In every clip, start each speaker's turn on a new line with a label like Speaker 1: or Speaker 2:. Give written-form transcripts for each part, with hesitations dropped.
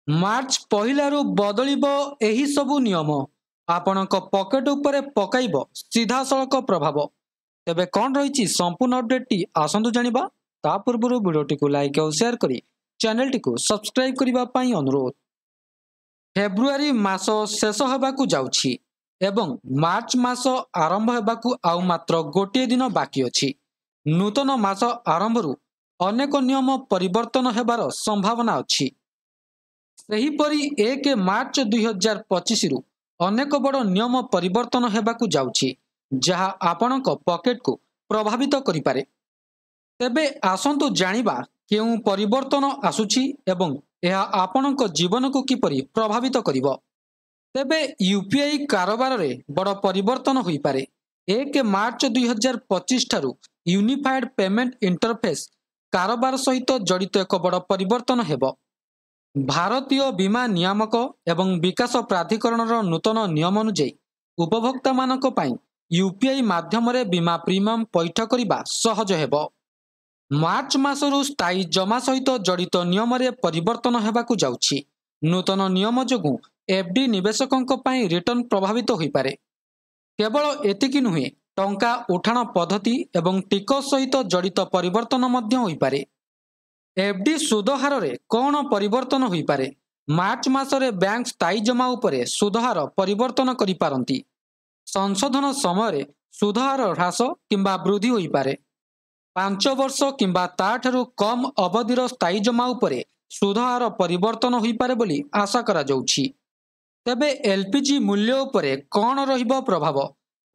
Speaker 1: March ପହିଲାରୁ ବଦଳିବ ଏହି ସବୁ ନିୟମ। ଆପଣଙ୍କ ପକେଟ ଉପରେ ପକାଇବ ସିଧାସଳଖ ପ୍ରଭାବ। ତେବେ କ'ଣ ରହିଛି ସମ୍ପୂର୍ଣ୍ଣ ଅପଡେଟଟି ଆସନ୍ତୁ ଜାଣିବା। ତା ପୂର୍ବରୁ ଭିଡ଼ିଓଟିକୁ ଲାଇକ୍ ଆଉ ସେୟାର କରି ଚ୍ୟାନେଲଟିକୁ ସବସ୍କ୍ରାଇବ କରିବା ପାଇଁ ଅନୁରୋଧ। ଫେବୃଆରୀ ମାସ ଶେଷ ହେବାକୁ ଯାଉଛି ଏବଂ ମାର୍ଚ୍ଚ ମାସ ଆରମ୍ଭ ହେବାକୁ ଆଉ ମାତ୍ର ଗୋଟିଏ ଦିନ ବାକି ଅଛି। ନୂତନ ମାସ ଆରମ୍ଭରୁ ଅନେକ ନିୟମ ପରିବର୍ତ୍ତନ ହେବାର ସମ୍ଭାବନା ଅଛି। ସେହିପରି 1 ମାର୍ଚ୍ଚ 2025ରୁ ଅନେକ ବଡ଼ ନିୟମ ପରିବର୍ତ୍ତନ ହେବାକୁ ଯାଉଛି, ଯାହା ଆପଣଙ୍କ ପକେଟକୁ ପ୍ରଭାବିତ କରିପାରେ। ତେବେ ଆସନ୍ତୁ ଜାଣିବା କେଉଁ ପରିବର୍ତ୍ତନ ଆସୁଛି ଏବଂ ଏହା ଆପଣଙ୍କ ଜୀବନକୁ କିପରି ପ୍ରଭାବିତ କରିବ। ତେବେ ୟୁପିଆଇ କାରବାରରେ ବଡ଼ ପରିବର୍ତ୍ତନ ହୋଇପାରେ। 1 ମାର୍ଚ୍ଚ 2025 ଠାରୁ ୟୁନିଫାଏଡ୍ ପେମେଣ୍ଟ ଇଣ୍ଟରଫେସ୍ କାରବାର ସହିତ ଜଡ଼ିତ ଏକ ବଡ଼ ପରିବର୍ତ୍ତନ ହେବ। ଭାରତୀୟ ବୀମା ନିୟାମକ ଏବଂ ବିକାଶ ପ୍ରାଧିକରଣର ନୂତନ ନିୟମ ଅନୁଯାୟୀ ଉପଭୋକ୍ତାମାନଙ୍କ ପାଇଁ ୟୁପିଆଇ ମାଧ୍ୟମରେ ବୀମା ପ୍ରିମିୟମ୍ ପୈଠ କରିବା ସହଜ ହେବ। ମାର୍ଚ୍ଚ ମାସରୁ ସ୍ଥାୟୀ ଜମା ସହିତ ଜଡ଼ିତ ନିୟମରେ ପରିବର୍ତ୍ତନ ହେବାକୁ ଯାଉଛି। ନୂତନ ନିୟମ ଯୋଗୁଁ ଏଫ୍ଡି ନିବେଶକଙ୍କ ପାଇଁ ରିଟର୍ଣ୍ଣ ପ୍ରଭାବିତ ହୋଇପାରେ। କେବଳ ଏତିକି ନୁହେଁ, ଟଙ୍କା ଉଠାଣ ପଦ୍ଧତି ଏବଂ ଟିକସ ସହିତ ଜଡ଼ିତ ପରିବର୍ତ୍ତନ ମଧ୍ୟ ହୋଇପାରେ। ଏଫ୍ଡି ସୁଧ ହାରରେ କ'ଣ ପରିବର୍ତ୍ତନ ହୋଇପାରେ? ମାର୍ଚ୍ଚ ମାସରେ ବ୍ୟାଙ୍କ ସ୍ଥାୟୀ ଜମା ଉପରେ ସୁଧ ହାର ପରିବର୍ତ୍ତନ କରିପାରନ୍ତି। ସଂଶୋଧନ ସମୟରେ ସୁଧ ହାର ହ୍ରାସ କିମ୍ବା ବୃଦ୍ଧି ହୋଇପାରେ। 5 ବର୍ଷ କିମ୍ବା ତାଠାରୁ କମ୍ ଅବଧିର ସ୍ଥାୟୀ ଜମା ଉପରେ ସୁଧ ହାର ପରିବର୍ତ୍ତନ ହୋଇପାରେ ବୋଲି ଆଶା କରାଯାଉଛି। ତେବେ ଏଲ୍‌ପିଜି ମୂଲ୍ୟ ଉପରେ କ'ଣ ରହିବ ପ୍ରଭାବ?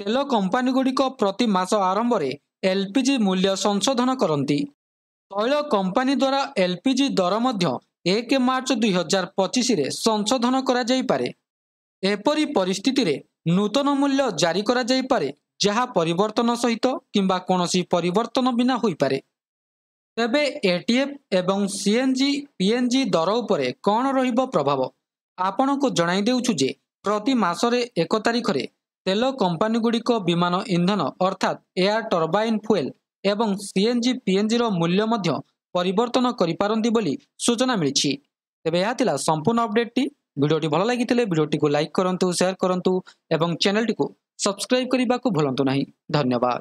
Speaker 1: ତେଲ କମ୍ପାନୀଗୁଡ଼ିକ ପ୍ରତି ମାସ ଆରମ୍ଭରେ ଏଲ୍‌ପିଜି ମୂଲ୍ୟ ସଂଶୋଧନ କରନ୍ତି। ତୈଳ କମ୍ପାନୀ ଦ୍ୱାରା ଏଲ୍‌ପିଜି ଦର ମଧ୍ୟ 1 ମାର୍ଚ୍ଚ 2025ରେ ସଂଶୋଧନ କରାଯାଇପାରେ। ଏପରି ପରିସ୍ଥିତିରେ ନୂତନ ମୂଲ୍ୟ ଜାରି କରାଯାଇପାରେ, ଯାହା ପରିବର୍ତ୍ତନ ସହିତ କିମ୍ବା କୌଣସି ପରିବର୍ତ୍ତନ ବିନା ହୋଇପାରେ। ତେବେ ଏଟିଏଫ୍ ଏବଂ ସିଏନ୍‌ଜି, ପିଏନ୍‌ଜି ଦର ଉପରେ କ'ଣ ରହିବ ପ୍ରଭାବ? ଆପଣଙ୍କୁ ଜଣାଇ ଦେଉଛୁ ଯେ ପ୍ରତି ମାସରେ 1 ତାରିଖରେ ତେଲ କମ୍ପାନୀଗୁଡ଼ିକ ବିମାନ ଇନ୍ଧନ ଅର୍ଥାତ୍ ଏୟାର ଟର୍ବାଇନ୍ ଫୁଏଲ୍ ଏବଂ ସିଏନ୍‌ଜି, ପିଏନ୍‌ଜିର ମୂଲ୍ୟ ମଧ୍ୟ ପରିବର୍ତ୍ତନ କରିପାରନ୍ତି ବୋଲି ସୂଚନା ମିଳିଛି। ତେବେ ଏହା ଥିଲା ସମ୍ପୂର୍ଣ୍ଣ ଅପଡେଟଟି। ଭିଡ଼ିଓଟି ଭଲ ଲାଗିଥିଲେ ଭିଡ଼ିଓଟିକୁ ଲାଇକ୍ କରନ୍ତୁ, ସେୟାର କରନ୍ତୁ ଏବଂ ଚ୍ୟାନେଲଟିକୁ ସବସ୍କ୍ରାଇବ କରିବାକୁ ଭୁଲନ୍ତୁ ନାହିଁ। ଧନ୍ୟବାଦ।